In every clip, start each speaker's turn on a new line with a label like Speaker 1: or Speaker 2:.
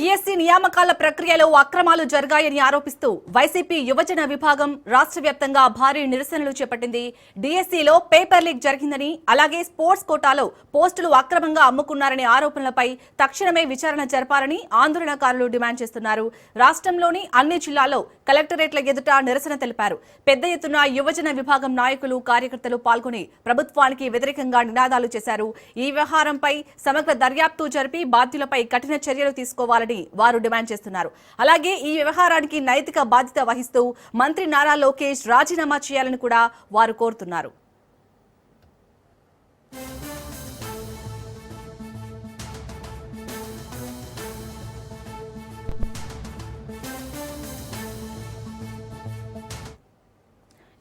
Speaker 1: DSC నియామకాల ప్రక్రియలో అక్రమాలు జరిగాయని ఆరోపిస్తూ వైసీపీ యువజన విభాగం రాష్ట్ర వ్యాప్తంగా భారీ నిరసనలు చేపట్టింది. డిఎస్సిలో పేపర్ లీక్ జరిగిందని, అలాగే స్పోర్ట్స్ కోటాలో పోస్టులు అక్రమంగా అమ్ముకున్నారనే ఆరోపణలపై తక్షణమే విచారణ జరపాలని ఆందోళనకారులు డిమాండ్ చేస్తున్నారు. రాష్ట్రంలోని అన్ని జిల్లాల్లో కలెక్టరేట్ల ఎదుట నిరసన తెలిపారు. పెద్ద ఎత్తున యువజన విభాగం నాయకులు, కార్యకర్తలు పాల్గొని ప్రభుత్వానికి వ్యతిరేకంగా నినాదాలు చేశారు. ఈ వ్యవహారంపై సమగ్ర దర్యాప్తు జరిపి బాధ్యులపై కఠిన చర్యలు తీసుకోవాలని వారు డిమాండ్ చేస్తున్నారు. అలాగే ఈ వ్యవహారానికి నైతిక బాధ్యత వహిస్తూ మంత్రి నారా లోకేష్ రాజీనామా చేయాలని కూడా వారు కోరుతున్నారు.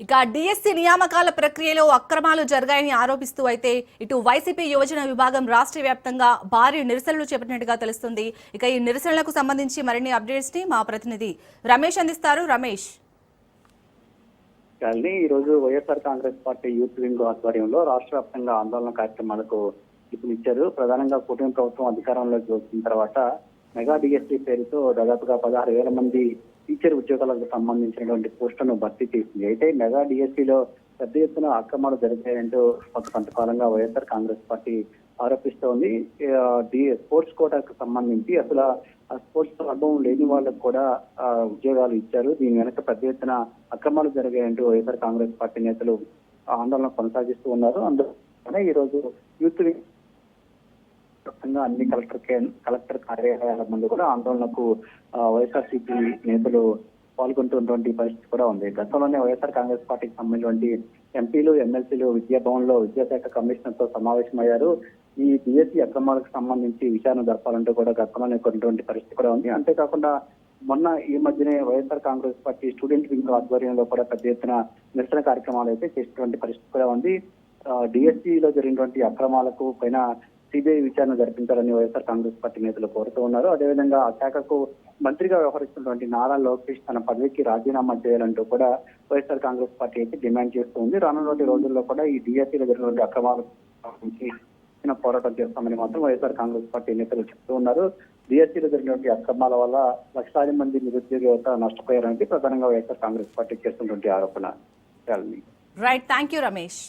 Speaker 1: ఇక డిఎస్సి నియామకాల ప్రక్రియలో అక్రమాలు జరిగాయని ఆరోపిస్తూ అయితే ఇటు వైసీపీ యువజన విభాగం రాష్ట్ర వ్యాప్తంగా భారీ నిరసనలు చేపట్టినట్టుగా తెలుస్తుంది. ఇక ఈ నిరసనలకు సంబంధించి మరిన్ని అప్డేట్స్ ని మా ప్రతినిధి రమేష్ అందిస్తారు. రమేష్,
Speaker 2: ఈ రోజు YSR Congress party youth wing ఆధ్వర్యంలో రాష్ట్ర వ్యాప్తంగా ఆందోళన కార్యక్రమాలకు పిలుపునిచ్చారు. ప్రధానంగా కూటమి ప్రభుత్వం అధికారంలోకి వచ్చిన తర్వాత మెగా డిఎస్సీ పేరుతో దాదాపుగా 16,000 మంది టీచర్ ఉద్యోగాలకు సంబంధించినటువంటి పోస్టులను భర్తీ చేసింది. అయితే మెగా డిఎస్సీలో పెద్ద ఎత్తున అక్రమాలు జరిగాయంటూ కొంతకాలంగా వైఎస్ఆర్ కాంగ్రెస్ పార్టీ ఆరోపిస్తోంది. స్పోర్ట్స్ కోటాకు సంబంధించి అసలు ఆ స్పోర్ట్స్ అనుభవం లేని వాళ్ళకు కూడా ఉద్యోగాలు ఇచ్చారు. దీని వెనక పెద్ద ఎత్తున అక్రమాలు జరిగాయంటూ వైఎస్ఆర్ కాంగ్రెస్ పార్టీ నేతలు ఆందోళన కొనసాగిస్తూ ఉన్నారు. అందువల్ల ఈ రోజు యూత్ అన్ని కలెక్టర్ కార్యాలయాల ముందు కూడా ఆందోళనకు వైఎస్ఆర్సీపీ నేతలు పాల్గొంటున్నటువంటి పరిస్థితి కూడా ఉంది. గతంలోనే వైఎస్ఆర్ కాంగ్రెస్ పార్టీకి సంబంధించినటువంటి ఎంపీలు, ఎమ్మెల్సీలు విద్యాభవన్ లో విద్యాశాఖ కమిషనర్ తో సమావేశమయ్యారు. ఈ డిఎస్సీ అక్రమాలకు సంబంధించి విచారణ జరపాలంటూ కూడా గతంలోనే కొన్నటువంటి పరిస్థితి కూడా ఉంది. అంతేకాకుండా మొన్న ఈ మధ్యనే YSR Congress party student wing ఆధ్వర్యంలో కూడా పెద్ద ఎత్తున నిరసన కార్యక్రమాలు అయితే చేసినటువంటి పరిస్థితి కూడా ఉంది. డిఎస్సీలో జరిగినటువంటి అక్రమాలకు పైన సిబిఐ విచారణ జరిపించాలని వైఎస్ఆర్ కాంగ్రెస్ పార్టీ నేతలు కోరుతూ ఉన్నారు. అదేవిధంగా ఆ శాఖకు మంత్రిగా వ్యవహరిస్తున్నటువంటి నారా లోకేష్ తన పదవికి రాజీనామా చేయాలంటూ కూడా వైఎస్ఆర్ కాంగ్రెస్ పార్టీ అయితే డిమాండ్ చేస్తుంది. రానున్నటువంటి రోజుల్లో కూడా ఈ డిఎస్సీలో జరిగినటువంటి అక్రమాల గురించి పోరాటం చేస్తామని మాత్రం వైఎస్ఆర్ కాంగ్రెస్ పార్టీ నేతలు చెప్తూ ఉన్నారు. డిఎస్సీలో జరిగినటువంటి అక్రమాల వల్ల లక్షలాది మంది నిరుద్యోగ యువత నష్టపోయారని ప్రధానంగా వైఎస్ఆర్ కాంగ్రెస్ పార్టీ చేస్తున్నటువంటి ఆరోపణ.
Speaker 1: Right, thank you Ramesh.